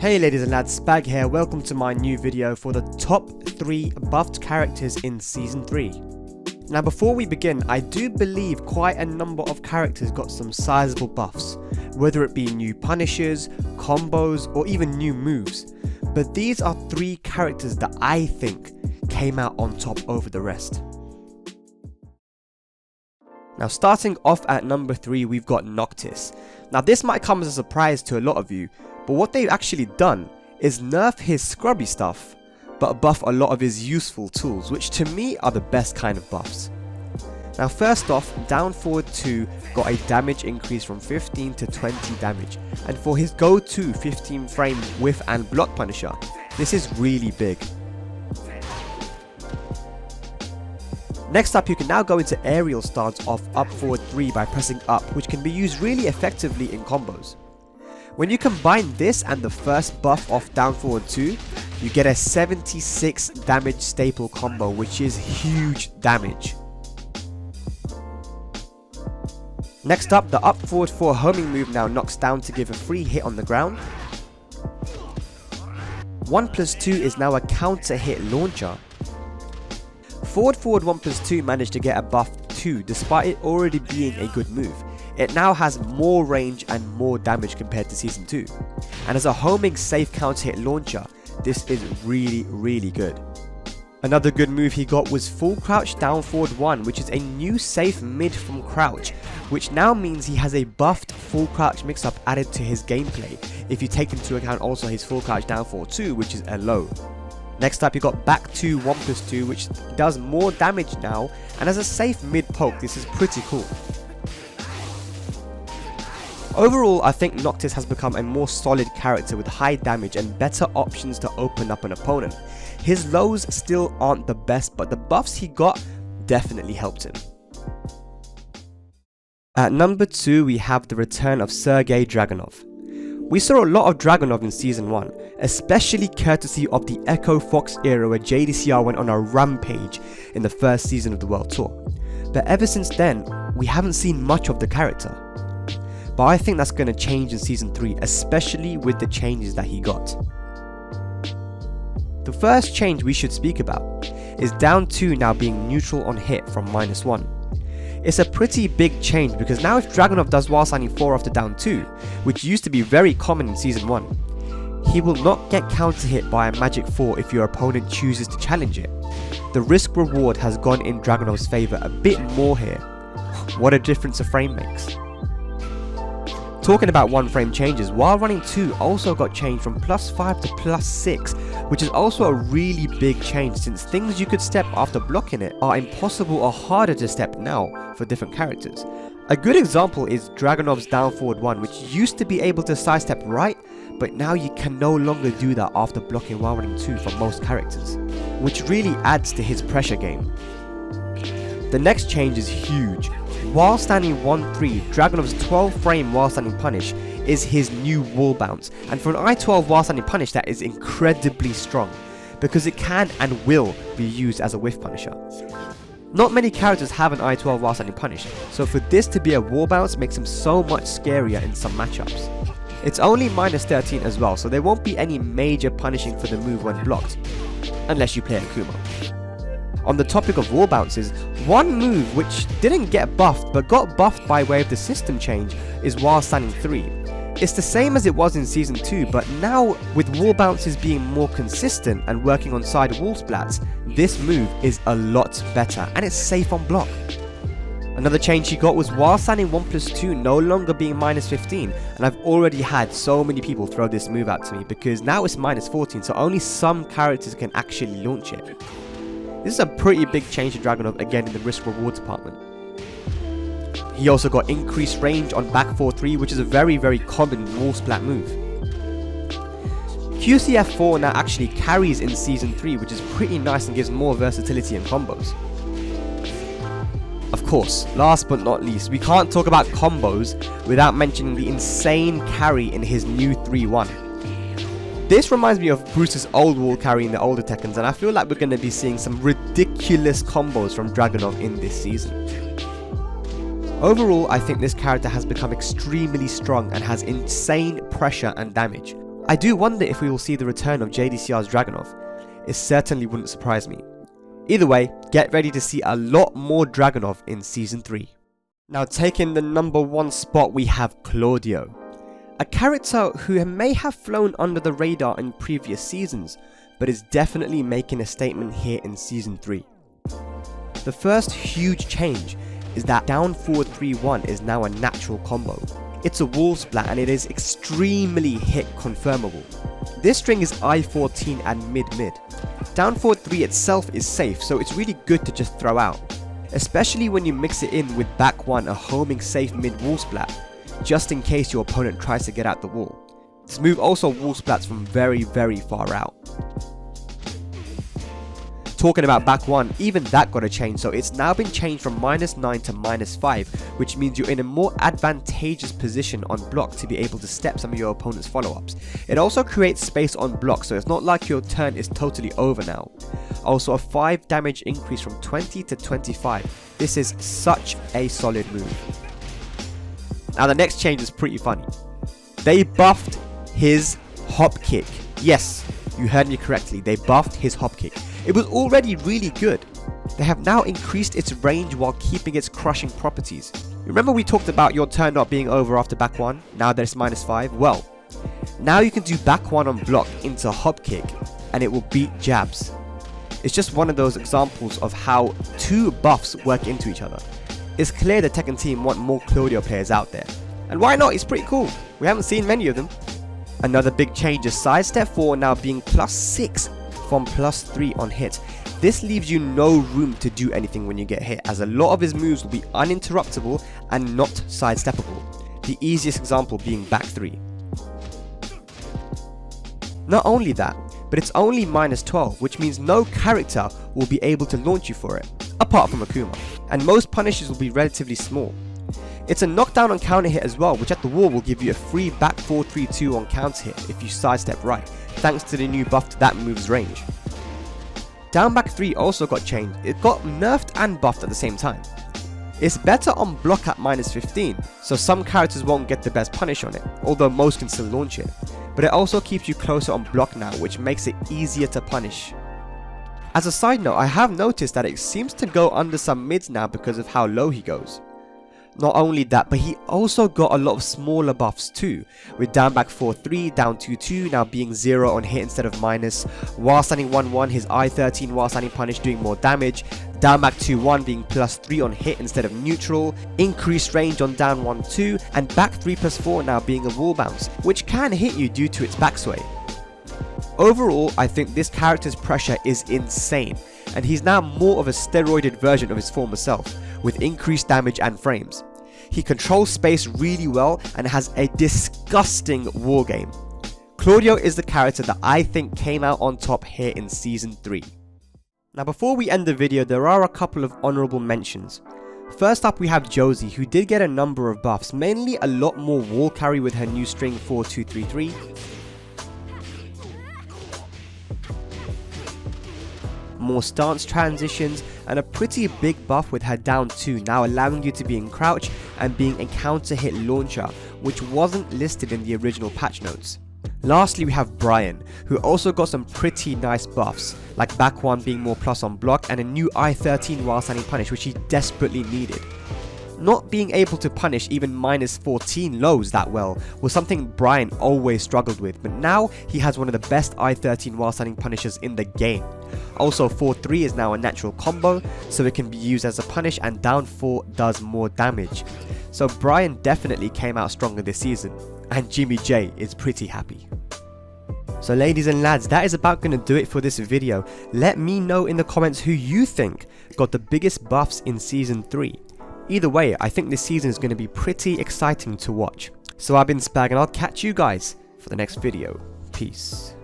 Hey ladies and lads, Spag here, welcome to my new video for the top 3 buffed characters in Season 3. Now before we begin, I do believe quite a number of characters got some sizable buffs, whether it be new punishers, combos, or even new moves. But these are 3 characters that I think came out on top over the rest. Now starting off at number 3, we've got Noctus. Now this might come as a surprise to a lot of you, but what they've actually done is nerf his scrubby stuff, but buff a lot of his useful tools, which to me are the best kind of buffs. Now first off, down forward 2 got a damage increase from 15 to 20 damage, and for his go-to 15 frame whiff and block punisher, this is really big. Next up, you can now go into aerial stance of up forward 3 by pressing up, which can be used really effectively in combos. When you combine this and the first buff of down forward 2, you get a 76 damage staple combo, which is huge damage. Next up, the up forward 4 homing move now knocks down to give a free hit on the ground. 1+2 is now a counter hit launcher. Forward 1+2 managed to get a buff too, despite it already being a good move. It now has more range and more damage compared to Season 2. And as a homing safe counter hit launcher, this is really good. Another good move he got was full crouch down forward 1, which is a new safe mid from crouch, which now means he has a buffed full crouch mix up added to his gameplay, if you take into account also his full crouch down forward 2, which is a low. Next up, you got back to 1+2, which does more damage now, and as a safe mid poke, this is pretty cool. Overall, I think Noctus has become a more solid character with high damage and better options to open up an opponent. His lows still aren't the best, but the buffs he got definitely helped him. At number 2, we have the return of Sergei Dragunov. We saw a lot of Dragunov in Season 1, especially courtesy of the Echo Fox era where JDCR went on a rampage in the first season of the World Tour. But ever since then, we haven't seen much of the character. But I think that's going to change in Season 3, especially with the changes that he got. The first change we should speak about is down 2 now being neutral on hit from -1. It's a pretty big change because now if Dragunov does while standing 4 after down 2, which used to be very common in Season 1, he will not get counter hit by a magic 4 if your opponent chooses to challenge it. The risk reward has gone in Dragunov's favour a bit more here. What a difference a frame makes. Talking about 1 frame changes, while running 2 also got changed from +5 to +6, which is also a really big change since things you could step after blocking it are impossible or harder to step now for different characters. A good example is Dragunov's down forward 1, which used to be able to sidestep right, but now you can no longer do that after blocking while running 2 for most characters, which really adds to his pressure game. The next change is huge. While standing 1-3, Dragunov's 12 frame while standing punish is his new wall bounce, and for an I-12 while standing punish that is incredibly strong, because it can and will be used as a whiff punisher. Not many characters have an I-12 while standing punish, so for this to be a wall bounce makes him so much scarier in some matchups. It's only -13 as well, so there won't be any major punishing for the move when blocked, unless you play Akuma. On the topic of wall bounces, one move which didn't get buffed but got buffed by way of the system change is while standing 3. It's the same as it was in Season 2, but now with wall bounces being more consistent and working on side wall splats, this move is a lot better and it's safe on block. Another change he got was while standing 1+2 no longer being -15, and I've already had so many people throw this move out to me because now it's -14, so only some characters can actually launch it. This is a pretty big change to Dragunov again in the risk reward department. He also got increased range on back 4-3, which is a very common wall splat move. QCF4 now actually carries in Season 3, which is pretty nice and gives more versatility in combos. Of course, last but not least, we can't talk about combos without mentioning the insane carry in his new 3-1. This reminds me of Bruce's old wall carry in the older Tekkens, and I feel like we're going to be seeing some ridiculous combos from Dragunov in this season. Overall, I think this character has become extremely strong and has insane pressure and damage. I do wonder if we will see the return of JDCR's Dragunov. It certainly wouldn't surprise me. Either way, get ready to see a lot more Dragunov in Season 3. Now taking the number 1 spot we have Claudio. A character who may have flown under the radar in previous seasons, but is definitely making a statement here in Season 3. The first huge change is that down forward 3-1 is now a natural combo. It's a wall splat and it is extremely hit confirmable. This string is I-14 and mid-mid. Down forward 3 itself is safe, so it's really good to just throw out. Especially when you mix it in with back 1 a homing safe mid wall splat, just in case your opponent tries to get out the wall. This move also wall splats from very far out. Talking about back 1, even that got a change, so it's now been changed from -9 to -5, which means you're in a more advantageous position on block to be able to step some of your opponent's follow-ups. It also creates space on block, so it's not like your turn is totally over now. Also a 5 damage increase from 20 to 25. This is such a solid move. Now the next change is pretty funny. They buffed his hop kick. Yes, you heard me correctly, they buffed his hop kick. It was already really good. They have now increased its range while keeping its crushing properties. Remember we talked about your turn not being over after back 1, now that it's -5? Well, now you can do back 1 on block into hop kick and it will beat jabs. It's just one of those examples of how 2 buffs work into each other. It's clear the Tekken team want more Claudio players out there. And why not? He's pretty cool. We haven't seen many of them. Another big change is sidestep 4 now being +6 from +3 on hit. This leaves you no room to do anything when you get hit, as a lot of his moves will be uninterruptible and not sidesteppable. The easiest example being back 3. Not only that, but it's only -12, which means no character will be able to launch you for it, apart from Akuma, and most punishes will be relatively small. It's a knockdown on counter hit as well, which at the wall will give you a free back 4-3-2 on counter hit if you sidestep right, thanks to the new buff to that move's range. Down back 3 also got changed. It got nerfed and buffed at the same time. It's better on block at -15, so some characters won't get the best punish on it, although most can still launch it. But it also keeps you closer on block now, which makes it easier to punish. As a side note, I have noticed that it seems to go under some mids now because of how low he goes. Not only that, but he also got a lot of smaller buffs too, with down back 4-3, down 2-2 now being 0 on hit instead of minus, while standing 1-1 his I-13 while standing punish doing more damage, down back 2-1 being +3 on hit instead of neutral, increased range on down 1-2, and back 3+4 now being a wall bounce, which can hit you due to its backsway. Overall, I think this character's pressure is insane, and he's now more of a steroided version of his former self, with increased damage and frames. He controls space really well and has a disgusting war game. Claudio is the character that I think came out on top here in Season 3. Now before we end the video, there are a couple of honourable mentions. First up we have Josie, who did get a number of buffs, mainly a lot more wall carry with her new string 4-2-3-3. More stance transitions, and a pretty big buff with her down 2, now allowing you to be in crouch and being a counter hit launcher, which wasn't listed in the original patch notes. Lastly we have Brian, who also got some pretty nice buffs, like back 1 being more plus on block and a new I-13 while standing punish, which he desperately needed. Not being able to punish even -14 lows that well was something Brian always struggled with, but now he has one of the best I-13 while standing punishers in the game. Also 4-3 is now a natural combo, so it can be used as a punish, and down 4 does more damage. So Brian definitely came out stronger this season, and Jimmy J is pretty happy. So ladies and lads, that is about going to do it for this video. Let me know in the comments who you think got the biggest buffs in Season 3. Either way, I think this season is going to be pretty exciting to watch. So I've been Spag, and I'll catch you guys for the next video. Peace.